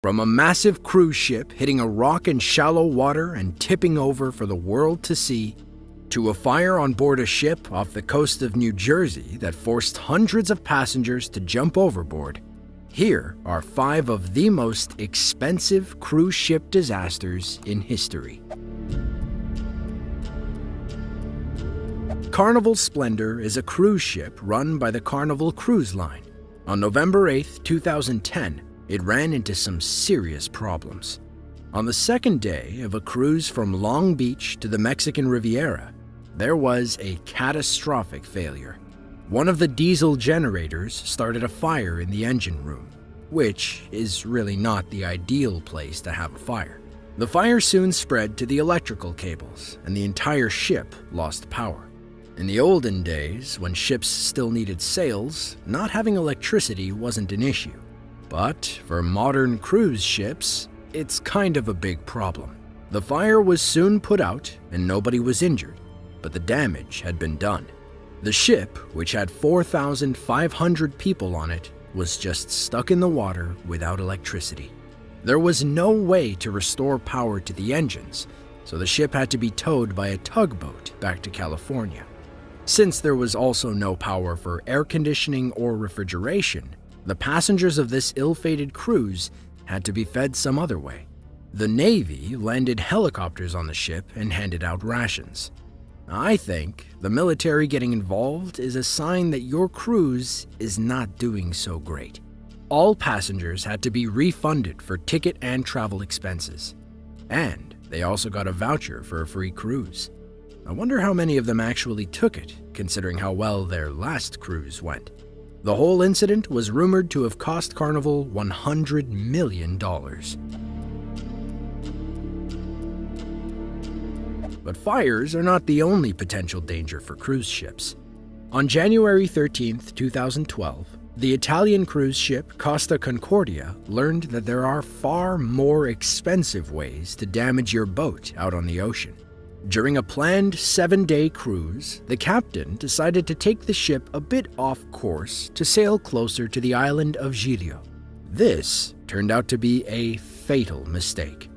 From a massive cruise ship hitting a rock in shallow water and tipping over for the world to see, to a fire on board a ship off the coast of New Jersey that forced hundreds of passengers to jump overboard, here are 5 of the most expensive cruise ship disasters in history. Carnival Splendor is a cruise ship run by the Carnival Cruise Line. On November 8, 2010, it ran into some serious problems. On the second day of a cruise from Long Beach to the Mexican Riviera, there was a catastrophic failure. One of the diesel generators started a fire in the engine room, which is really not the ideal place to have a fire. The fire soon spread to the electrical cables, and the entire ship lost power. In the olden days, when ships still needed sails, not having electricity wasn't an issue. But for modern cruise ships, it's kind of a big problem. The fire was soon put out and nobody was injured, but the damage had been done. The ship, which had 4,500 people on it, was just stuck in the water without electricity. There was no way to restore power to the engines, so the ship had to be towed by a tugboat back to California. Since there was also no power for air conditioning or refrigeration, the passengers of this ill-fated cruise had to be fed some other way. The Navy landed helicopters on the ship and handed out rations. I think the military getting involved is a sign that your cruise is not doing so great. All passengers had to be refunded for ticket and travel expenses. And they also got a voucher for a free cruise. I wonder how many of them actually took it, considering how well their last cruise went. The whole incident was rumored to have cost Carnival $100 million. But fires are not the only potential danger for cruise ships. On January 13, 2012, the Italian cruise ship Costa Concordia learned that there are far more expensive ways to damage your boat out on the ocean. During a planned 7-day cruise, the captain decided to take the ship a bit off course to sail closer to the island of Giglio. This turned out to be a fatal mistake.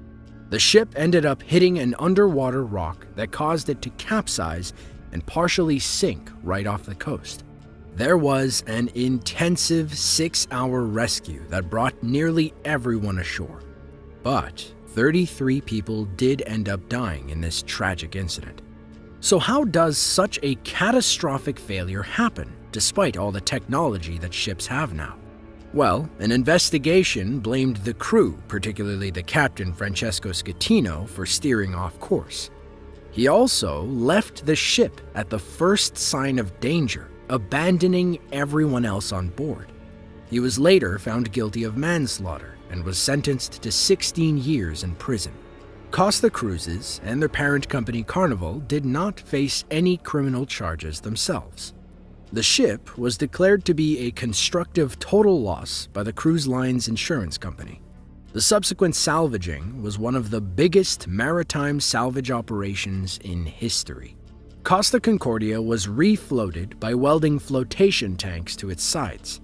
The ship ended up hitting an underwater rock that caused it to capsize and partially sink right off the coast. There was an intensive 6-hour rescue that brought nearly everyone ashore. But 33 people did end up dying in this tragic incident. So how does such a catastrophic failure happen, despite all the technology that ships have now? Well, an investigation blamed the crew, particularly the captain Francesco Schettino, for steering off course. He also left the ship at the first sign of danger, abandoning everyone else on board. He was later found guilty of manslaughter and was sentenced to 16 years in prison. Costa Cruises and their parent company Carnival did not face any criminal charges themselves. The ship was declared to be a constructive total loss by the cruise line's insurance company. The subsequent salvaging was one of the biggest maritime salvage operations in history. Costa Concordia was refloated by welding flotation tanks to its sides.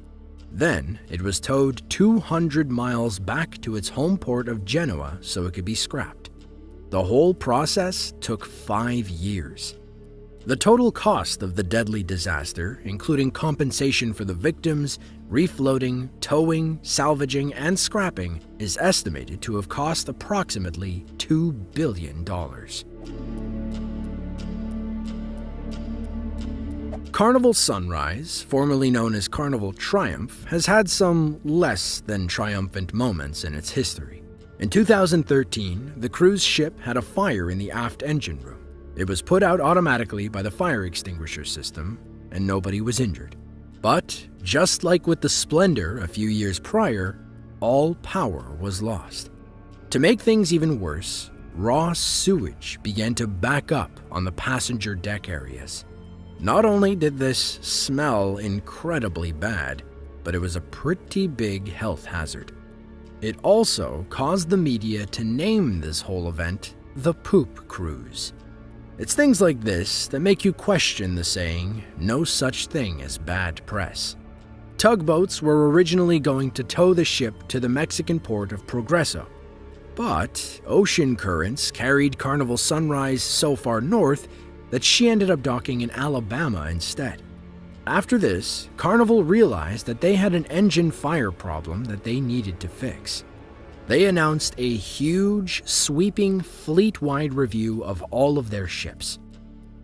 Then, it was towed 200 miles back to its home port of Genoa so it could be scrapped. The whole process took 5 years. The total cost of the deadly disaster, including compensation for the victims, refloating, towing, salvaging, and scrapping, is estimated to have cost approximately $2 billion. Carnival Sunrise, formerly known as Carnival Triumph, has had some less than triumphant moments in its history. In 2013, the cruise ship had a fire in the aft engine room. It was put out automatically by the fire extinguisher system, and nobody was injured. But, just like with the Splendor a few years prior, all power was lost. To make things even worse, raw sewage began to back up on the passenger deck areas. Not only did this smell incredibly bad, but it was a pretty big health hazard. It also caused the media to name this whole event the Poop Cruise. It's things like this that make you question the saying, "no such thing as bad press." Tugboats were originally going to tow the ship to the Mexican port of Progreso, but ocean currents carried Carnival Sunrise so far north that she ended up docking in Alabama instead. After this, Carnival realized that they had an engine fire problem that they needed to fix. They announced a huge, sweeping, fleet-wide review of all of their ships.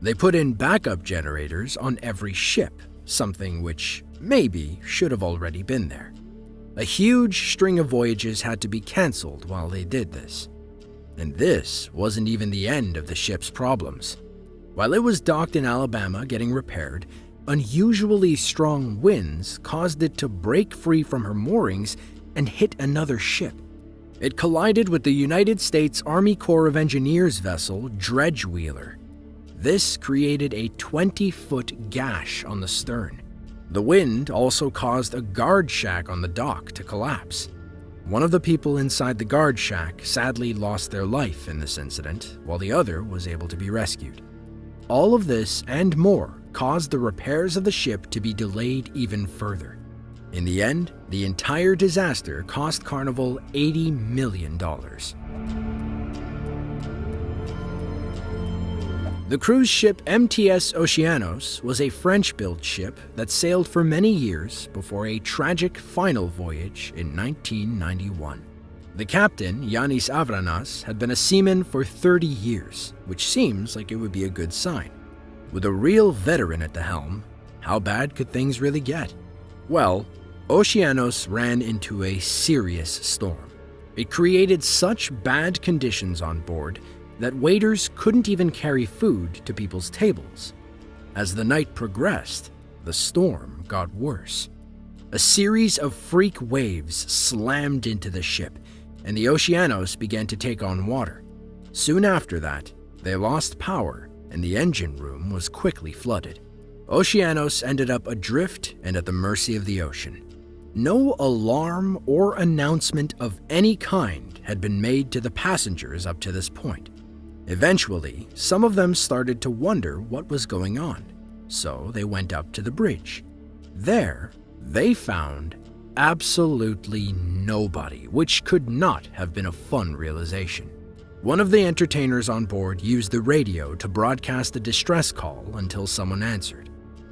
They put in backup generators on every ship, something which maybe should have already been there. A huge string of voyages had to be cancelled while they did this. And this wasn't even the end of the ship's problems. While it was docked in Alabama getting repaired, unusually strong winds caused it to break free from her moorings and hit another ship. It collided with the United States Army Corps of Engineers vessel Dredge Wheeler. This created a 20-foot gash on the stern. The wind also caused a guard shack on the dock to collapse. One of the people inside the guard shack sadly lost their life in this incident, while the other was able to be rescued. All of this and more caused the repairs of the ship to be delayed even further. In the end, the entire disaster cost Carnival $80 million. The cruise ship MTS Oceanos was a French-built ship that sailed for many years before a tragic final voyage in 1991. The captain, Yanis Avranas, had been a seaman for 30 years, which seems like it would be a good sign. With a real veteran at the helm, how bad could things really get? Well, Oceanos ran into a serious storm. It created such bad conditions on board that waiters couldn't even carry food to people's tables. As the night progressed, the storm got worse. A series of freak waves slammed into the ship, and the Oceanos began to take on water. Soon after that, they lost power, and the engine room was quickly flooded. Oceanos ended up adrift and at the mercy of the ocean. No alarm or announcement of any kind had been made to the passengers up to this point. Eventually, some of them started to wonder what was going on, so they went up to the bridge. There, they found absolutely nobody, which could not have been a fun realization. One of the entertainers on board used the radio to broadcast a distress call until someone answered.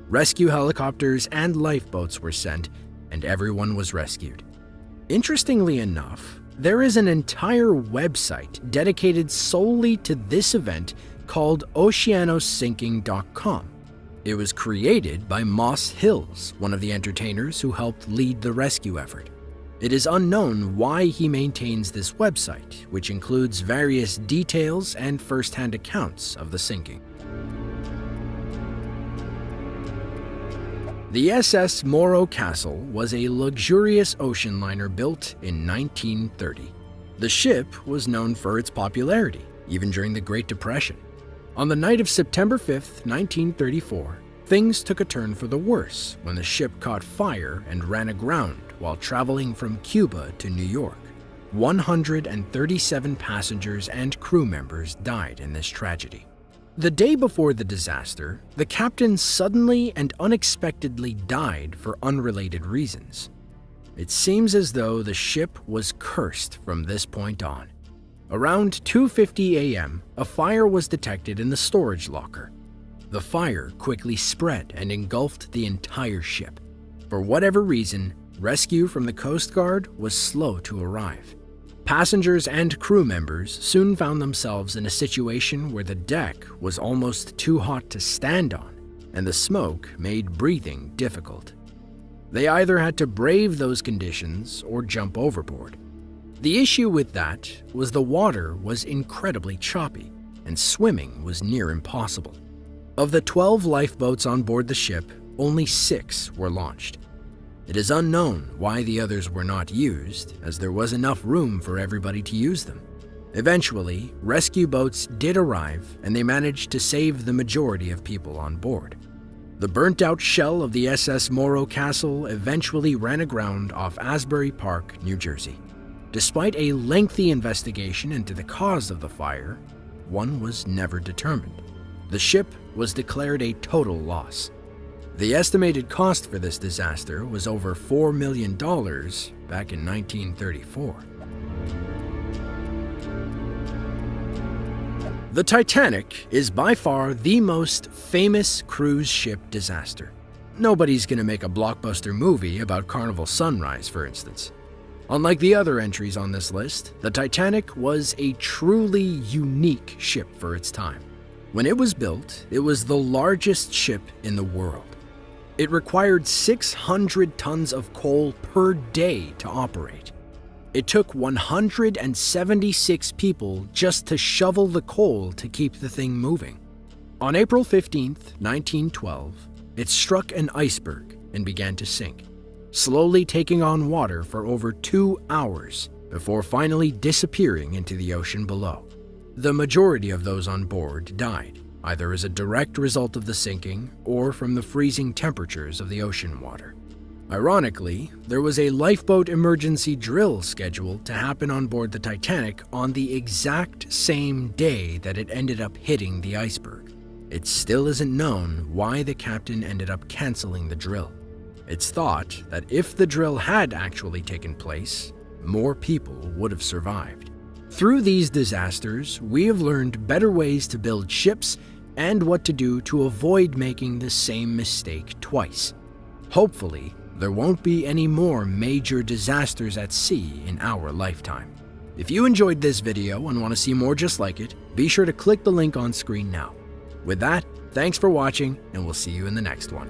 Rescue helicopters and lifeboats were sent, and everyone was rescued. Interestingly enough, there is an entire website dedicated solely to this event called oceanossinking.com. It was created by Moss Hills, one of the entertainers who helped lead the rescue effort. It is unknown why he maintains this website, which includes various details and first-hand accounts of the sinking. The SS Morro Castle was a luxurious ocean liner built in 1930. The ship was known for its popularity, even during the Great Depression. On the night of September 5, 1934, things took a turn for the worse when the ship caught fire and ran aground while traveling from Cuba to New York. 137 passengers and crew members died in this tragedy. The day before the disaster, the captain suddenly and unexpectedly died for unrelated reasons. It seems as though the ship was cursed from this point on. Around 2:50 a.m., a fire was detected in the storage locker. The fire quickly spread and engulfed the entire ship. For whatever reason, rescue from the Coast Guard was slow to arrive. Passengers and crew members soon found themselves in a situation where the deck was almost too hot to stand on, and the smoke made breathing difficult. They either had to brave those conditions or jump overboard. The issue with that was the water was incredibly choppy, and swimming was near impossible. Of the 12 lifeboats on board the ship, only 6 were launched. It is unknown why the others were not used, as there was enough room for everybody to use them. Eventually, rescue boats did arrive, and they managed to save the majority of people on board. The burnt-out shell of the SS Morro Castle eventually ran aground off Asbury Park, New Jersey. Despite a lengthy investigation into the cause of the fire, one was never determined. The ship was declared a total loss. The estimated cost for this disaster was over $4 million back in 1934. The Titanic is by far the most famous cruise ship disaster. Nobody's gonna make a blockbuster movie about Carnival Sunrise, for instance. Unlike the other entries on this list, the Titanic was a truly unique ship for its time. When it was built, it was the largest ship in the world. It required 600 tons of coal per day to operate. It took 176 people just to shovel the coal to keep the thing moving. On April 15, 1912, it struck an iceberg and began to sink, slowly taking on water for over 2 hours before finally disappearing into the ocean below. The majority of those on board died, either as a direct result of the sinking or from the freezing temperatures of the ocean water. Ironically, there was a lifeboat emergency drill scheduled to happen on board the Titanic on the exact same day that it ended up hitting the iceberg. It still isn't known why the captain ended up canceling the drill. It's thought that if the drill had actually taken place, more people would have survived. Through these disasters, we have learned better ways to build ships and what to do to avoid making the same mistake twice. Hopefully, there won't be any more major disasters at sea in our lifetime. If you enjoyed this video and want to see more just like it, be sure to click the link on screen now. With that, thanks for watching, and we'll see you in the next one.